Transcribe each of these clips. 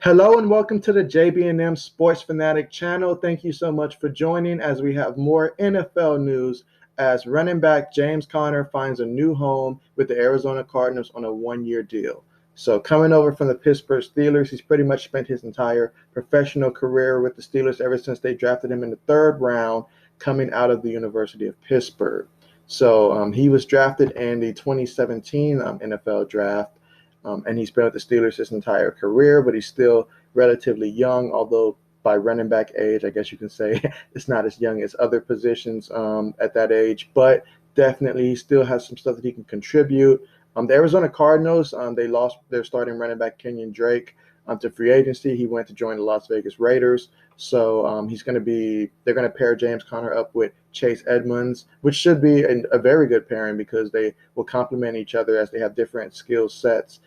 Hello and welcome to the JB&M Sports Fanatic channel. Thank you so much for joining as we have more NFL news as running back James Conner finds a new home with the Arizona Cardinals on a one-year deal. So coming over from the Pittsburgh Steelers, he's pretty much spent his entire professional career with the Steelers ever since they drafted him in the third round coming out of the University of Pittsburgh. So he was drafted in the 2017 NFL draft. And he's been with the Steelers his entire career, but he's still relatively young, although by running back age, I guess you can say it's not as young as other positions at that age, but definitely he still has some stuff that he can contribute. The Arizona Cardinals, they lost their starting running back Kenyon Drake to free agency. He went to join the Las Vegas Raiders. So they're going to pair James Conner up with Chase Edmonds, which should be a very good pairing because they will complement each other as they have different skill sets.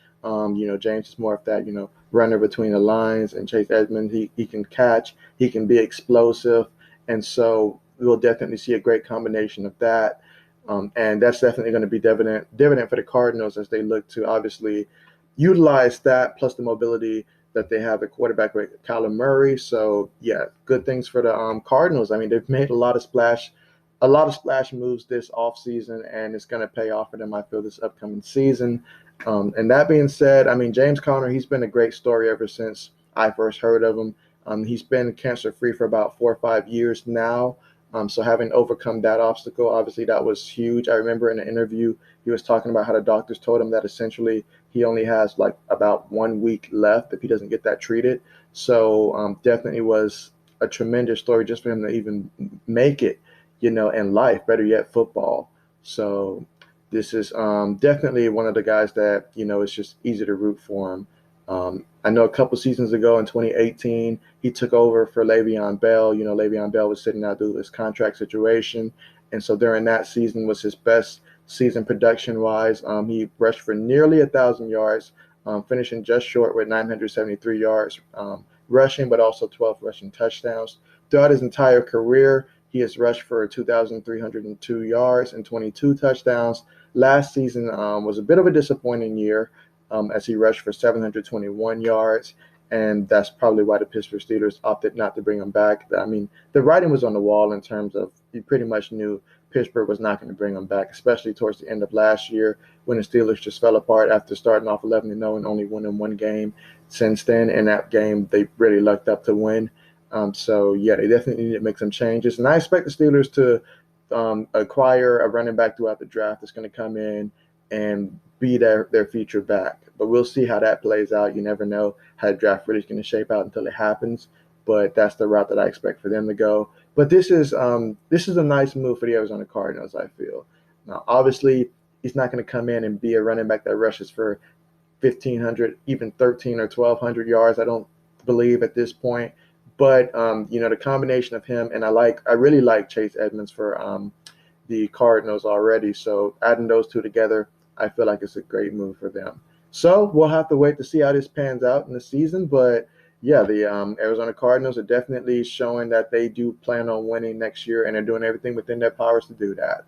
James is more of that, runner between the lines, and Chase Edmonds, he can catch, he can be explosive. And so we'll definitely see a great combination of that. And that's definitely going to be dividend for the Cardinals as they look to obviously utilize that plus the mobility that they have at quarterback with Kyler Murray. So yeah, good things for the Cardinals. I mean, they've made a lot of splash moves this offseason, and it's going to pay off for them, I feel, this upcoming season. And that being said, I mean, James Conner, he's been a great story ever since I first heard of him. He's been cancer-free for about 4 or 5 years now. So having overcome that obstacle, obviously that was huge. I remember in an interview, he was talking about how the doctors told him that essentially he only has like about 1 week left if he doesn't get that treated. So definitely was a tremendous story just for him to even make it, in life, better yet, football. So this is definitely one of the guys that, it's just easy to root for him. I know a couple seasons ago in 2018, he took over for Le'Veon Bell. Le'Veon Bell was sitting out due to his contract situation. And so during that season was his best season production-wise. He rushed for nearly 1,000 yards, finishing just short with 973 yards rushing, but also 12 rushing touchdowns. Throughout his entire career, he has rushed for 2,302 yards and 22 touchdowns. Last season was a bit of a disappointing year as he rushed for 721 yards, and that's probably why the Pittsburgh Steelers opted not to bring him back. I mean, the writing was on the wall in terms of you pretty much knew Pittsburgh was not going to bring him back, especially towards the end of last year when the Steelers just fell apart after starting off 11-0 and only winning one game since then. In that game, they really lucked up to win. So, yeah, they definitely need to make some changes. And I expect the Steelers to acquire a running back throughout the draft that's going to come in and be their future back. But we'll see how that plays out. You never know how the draft really is going to shape out until it happens. But that's the route that I expect for them to go. But this is a nice move for the Arizona Cardinals, I feel. Now, obviously, he's not going to come in and be a running back that rushes for 1,500, even 13 or 1,200 yards. I don't believe at this point. But the combination of him and I really like Chase Edmonds for the Cardinals already. So adding those two together, I feel like it's a great move for them. So we'll have to wait to see how this pans out in the season. But yeah, the Arizona Cardinals are definitely showing that they do plan on winning next year, and they're doing everything within their powers to do that.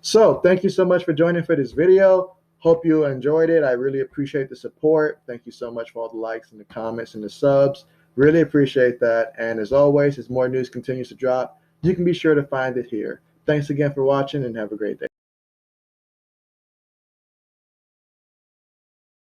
So thank you so much for joining for this video. Hope you enjoyed it. I really appreciate the support. Thank you so much for all the likes and the comments and the subs. Really appreciate that. And as always, as more news continues to drop, you can be sure to find it here. Thanks again for watching and have a great day.